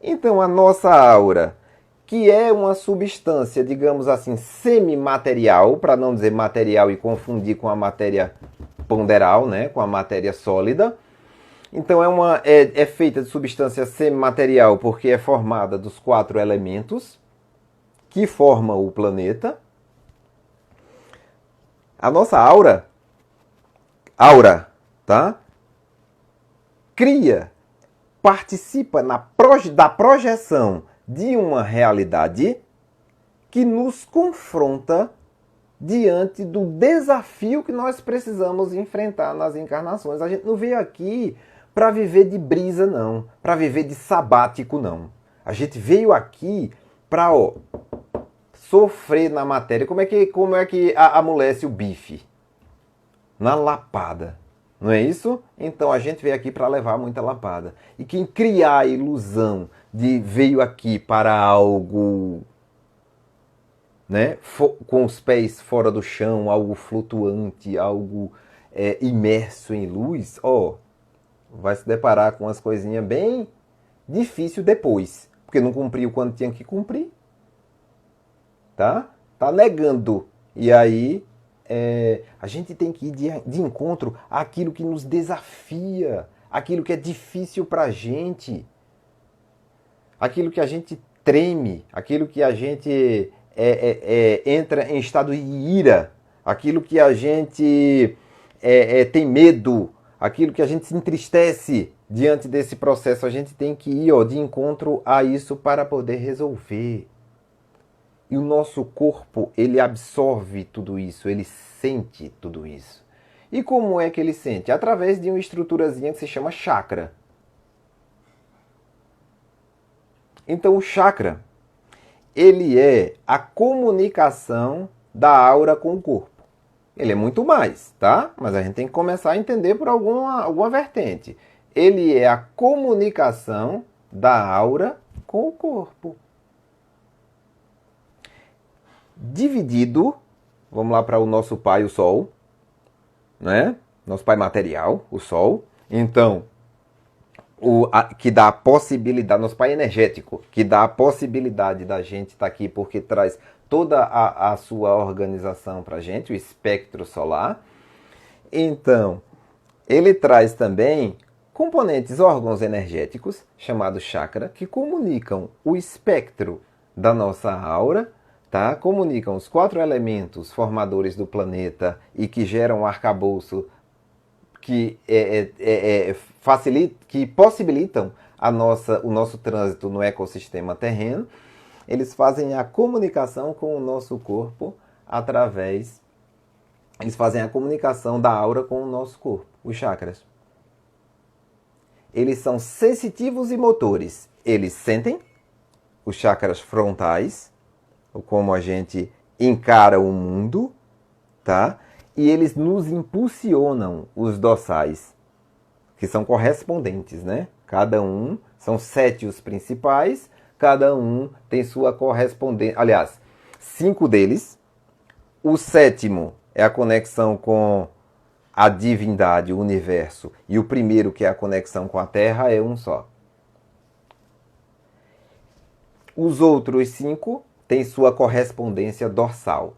Então a nossa aura, que é uma substância, digamos assim, semimaterial, para não dizer material e confundir com a matéria ponderal, né, com a matéria sólida. Então é feita de substância semimaterial porque é formada dos 4 elementos que formam o planeta. A nossa aura, tá? Participa da projeção de uma realidade que nos confronta diante do desafio que nós precisamos enfrentar nas encarnações. A gente não veio aqui para viver de brisa, não. Para viver de sabático, não. A gente veio aqui para sofrer na matéria. Como é que amolece o bife? Na lapada. Não é isso? Então a gente veio aqui para levar muita lapada. E quem criar a ilusão de veio aqui para algo, né, com os pés fora do chão, algo flutuante, algo imerso em luz, vai se deparar com umas coisinhas bem difíceis depois. Porque não cumpriu quando tinha que cumprir. Tá negando. E aí a gente tem que ir de encontro àquilo que nos desafia, aquilo que é difícil pra gente, aquilo que a gente treme, aquilo que a gente entra em estado de ira, aquilo que a gente tem medo, aquilo que a gente se entristece diante desse processo. A gente tem que ir de encontro a isso para poder resolver. E o nosso corpo, ele absorve tudo isso, ele sente tudo isso. E como é que ele sente? Através de uma estruturazinha que se chama chakra. Então o chakra, ele é a comunicação da aura com o corpo. Ele é muito mais, tá? Mas a gente tem que começar a entender por alguma vertente. Ele é a comunicação da aura com o corpo. Dividido, vamos lá para o nosso pai, o Sol, né? Nosso pai material, o Sol. Então, que dá a possibilidade, nosso pai energético, que dá a possibilidade da gente estar aqui porque traz toda a sua organização para a gente, o espectro solar. Então, ele traz também componentes órgãos energéticos, chamados chakra, que comunicam o espectro da nossa aura, tá? Comunicam os 4 elementos formadores do planeta e que geram um arcabouço que, que possibilitam o nosso trânsito no ecossistema terreno, eles fazem a comunicação com o nosso corpo através... Eles fazem a comunicação da aura com o nosso corpo, os chakras. Eles são sensitivos e motores. Eles sentem, os chakras frontais, como a gente encara o mundo, tá? E eles nos impulsionam, os dorsais, que são correspondentes, né? Cada um, são 7 os principais, cada um tem sua correspondência. Aliás, 5 deles. O 7º é a conexão com a divindade, o universo. E o primeiro, que é a conexão com a Terra, é um só. Os outros 5 têm sua correspondência dorsal,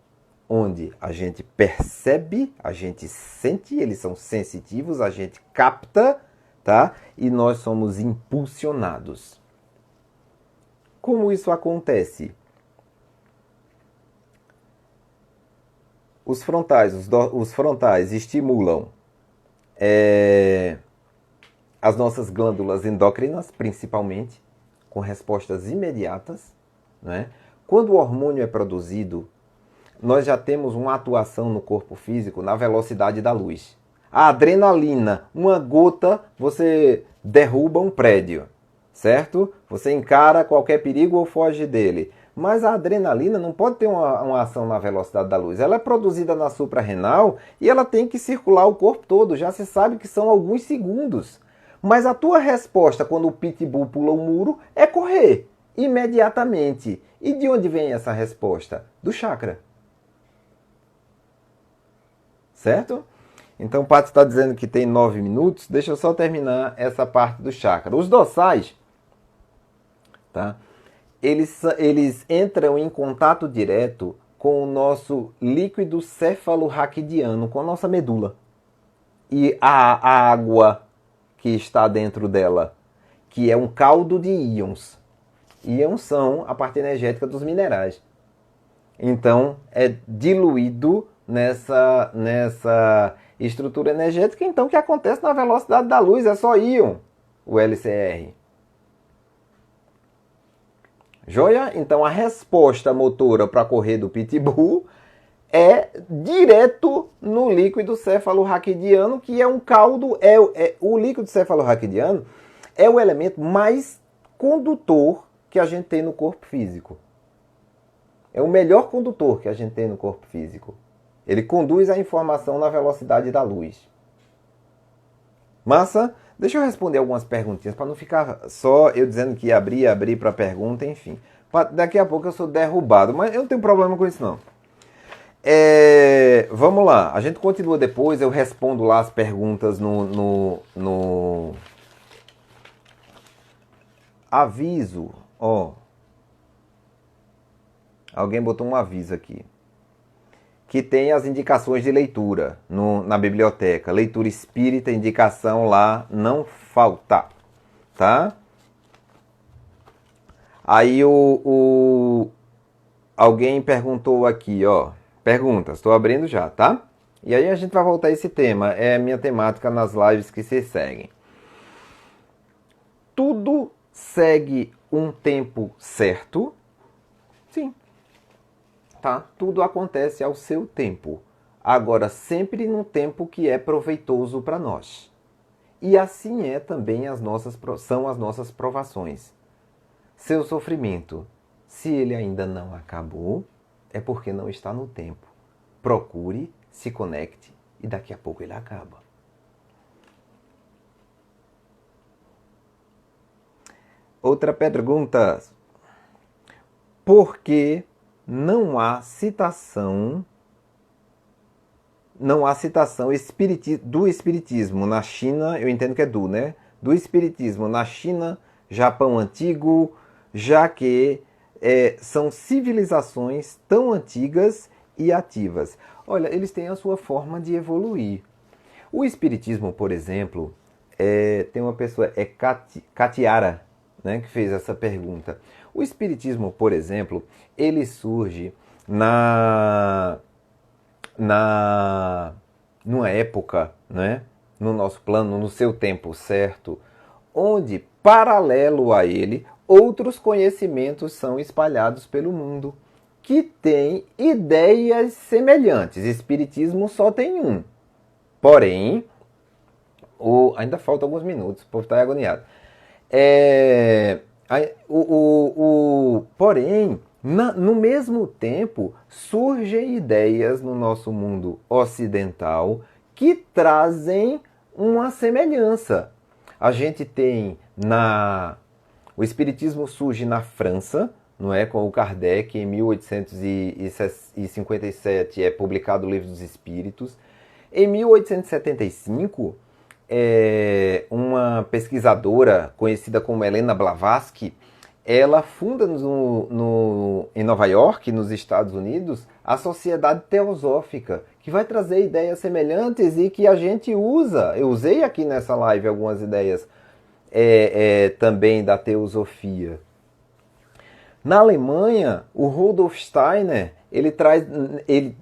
onde a gente percebe, a gente sente, eles são sensitivos, a gente capta, tá? E nós somos impulsionados. Como isso acontece? Os frontais estimulam as nossas glândulas endócrinas, principalmente, com respostas imediatas, né? Quando o hormônio é produzido, nós já temos uma atuação no corpo físico na velocidade da luz. A adrenalina, uma gota, você derruba um prédio, certo? Você encara qualquer perigo ou foge dele. Mas a adrenalina não pode ter uma ação na velocidade da luz. Ela é produzida na suprarrenal e ela tem que circular o corpo todo. Já se sabe que são alguns segundos. Mas a tua resposta quando o pitbull pula o muro é correr imediatamente. E de onde vem essa resposta? Do chakra. Certo? Então o Pato está dizendo que tem 9 minutos. Deixa eu só terminar essa parte do chakra. Os dorsais, tá? Eles entram em contato direto com o nosso líquido cefalorraquidiano, com a nossa medula. E a água que está dentro dela, que é um caldo de íons. Íons são a parte energética dos minerais. Então, é diluído nessa estrutura energética, então, que acontece na velocidade da luz. É só íon, o LCR. Joia? Então a resposta motora para correr do pitbull é direto no líquido cefalorraquidiano, que é um caldo. O líquido cefalorraquidiano é o elemento mais condutor que a gente tem no corpo físico. É o melhor condutor que a gente tem no corpo físico. Ele conduz a informação na velocidade da luz. Massa? Deixa eu responder algumas perguntinhas, para não ficar só eu dizendo que ia abrir para pergunta, enfim. Daqui a pouco eu sou derrubado, mas eu não tenho problema com isso não. Vamos lá, a gente continua depois, eu respondo lá as perguntas no aviso. Ó, alguém botou um aviso aqui. Que tem as indicações de leitura na biblioteca. Leitura espírita, indicação lá, não falta. Tá? Aí alguém perguntou aqui, ó. Perguntas, estou abrindo já, tá? E aí a gente vai voltar a esse tema. É a minha temática nas lives que se seguem. Tudo segue um tempo certo? Sim. Tá? Tudo acontece ao seu tempo. Agora, sempre num tempo que é proveitoso para nós. E assim é também são as nossas provações. Seu sofrimento, se ele ainda não acabou, é porque não está no tempo. Procure, se conecte e daqui a pouco ele acaba. Outra pergunta. Por que não há citação do espiritismo na China? Eu entendo que é né? Do espiritismo na China, Japão antigo, já que são civilizações tão antigas e ativas. Olha, eles têm a sua forma de evoluir. O espiritismo, por exemplo, tem uma pessoa, Katiara, né, que fez essa pergunta. O espiritismo, por exemplo, ele surge numa época, né, no nosso plano, no seu tempo certo, onde, paralelo a ele, outros conhecimentos são espalhados pelo mundo, que têm ideias semelhantes. Espiritismo só tem um. Porém, ainda faltam alguns minutos, o povo está agoniado. Porém, no mesmo tempo, surgem ideias no nosso mundo ocidental que trazem uma semelhança. A gente tem o Espiritismo surge na França, não é? Com o Kardec, em 1857 é publicado o Livro dos Espíritos. Em 1875, uma pesquisadora conhecida como Helena Blavatsky, ela funda em Nova York, nos Estados Unidos, a Sociedade Teosófica, que vai trazer ideias semelhantes e que a gente usa. Eu usei aqui nessa live algumas ideias também da teosofia. Na Alemanha, o Rudolf Steiner,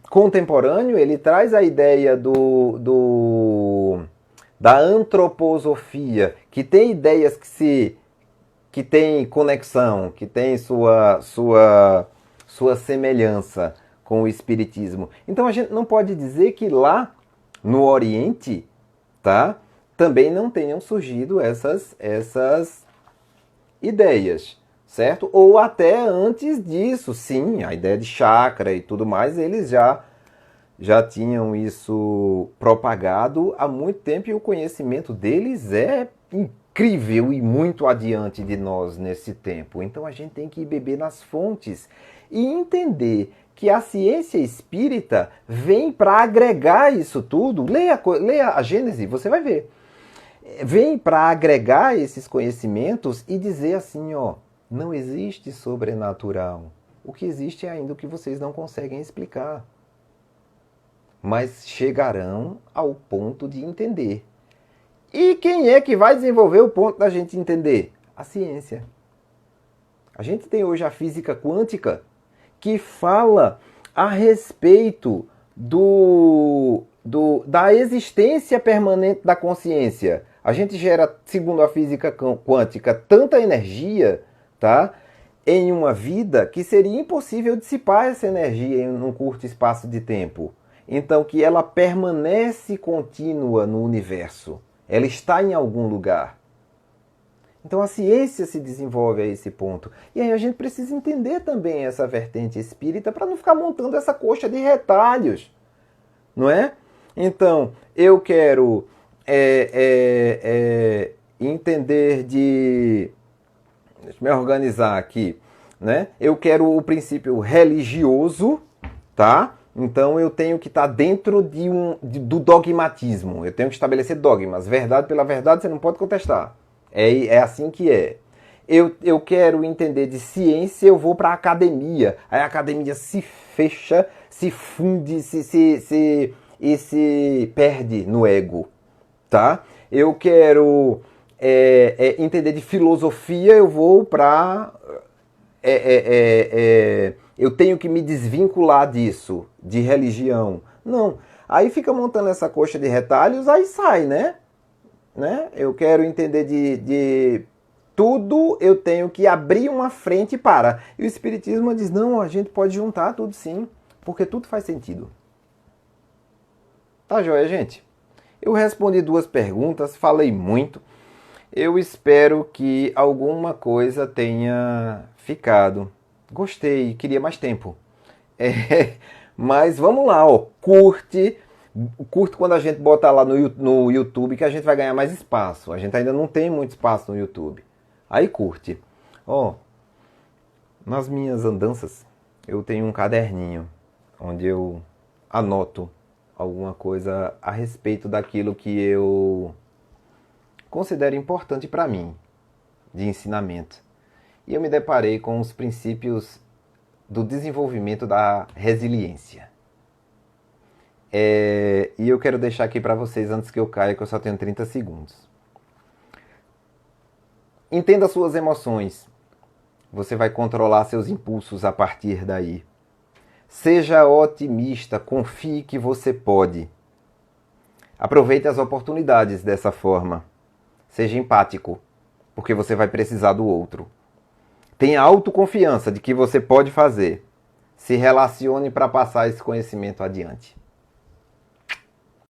contemporâneo, ele traz a ideia da antroposofia, que tem ideias que tem conexão, que tem sua semelhança com o espiritismo. Então a gente não pode dizer que lá no Oriente, tá, também não tenham surgido essas ideias, certo? Ou até antes disso, sim, a ideia de chakra e tudo mais, eles já tinham isso propagado há muito tempo e o conhecimento deles é incrível e muito adiante de nós nesse tempo. Então a gente tem que beber nas fontes e entender que a ciência espírita vem para agregar isso tudo. Leia a Gênese, você vai ver. Vem para agregar esses conhecimentos e dizer assim, ó, não existe sobrenatural. O que existe é ainda o que vocês não conseguem explicar. Mas chegarão ao ponto de entender. E quem é que vai desenvolver o ponto da gente entender? A ciência. A gente tem hoje a física quântica que fala a respeito da existência permanente da consciência. A gente gera, segundo a física quântica, tanta energia, tá, em uma vida que seria impossível dissipar essa energia em um curto espaço de tempo. Então, que ela permanece contínua no universo. Ela está em algum lugar. Então, a ciência se desenvolve a esse ponto. E aí a gente precisa entender também essa vertente espírita para não ficar montando essa coxa de retalhos. Não é? Então, eu quero entender de... Deixa eu me organizar aqui. Né? Eu quero o princípio religioso, tá? Então eu tenho que estar dentro do dogmatismo. Eu tenho que estabelecer dogmas. Verdade pela verdade você não pode contestar. É assim que é. Eu quero entender de ciência, eu vou para a academia. Aí a academia se fecha, se funde e se perde no ego. Tá? Eu quero entender de filosofia, eu vou para... eu tenho que me desvincular disso, de religião. Não. Aí fica montando essa coxa de retalhos, aí sai, né? Eu quero entender de tudo, eu tenho que abrir uma frente para. E o Espiritismo diz, não, a gente pode juntar tudo sim, porque tudo faz sentido. Tá joia, gente? Eu respondi 2 perguntas, falei muito. Eu espero que alguma coisa tenha ficado. Gostei, queria mais tempo. Mas vamos lá, ó. Curte quando a gente botar lá no YouTube, que a gente vai ganhar mais espaço. A gente ainda não tem muito espaço no YouTube. Aí curte. Ó, nas minhas andanças, eu tenho um caderninho onde eu anoto alguma coisa a respeito daquilo que eu considero importante para mim, de ensinamento. E eu me deparei com os princípios do desenvolvimento da resiliência. E eu quero deixar aqui para vocês antes que eu caia, que eu só tenho 30 segundos. Entenda suas emoções. Você vai controlar seus impulsos a partir daí. Seja otimista, confie que você pode. Aproveite as oportunidades dessa forma. Seja empático, porque você vai precisar do outro. Tenha autoconfiança de que você pode fazer. Se relacione para passar esse conhecimento adiante.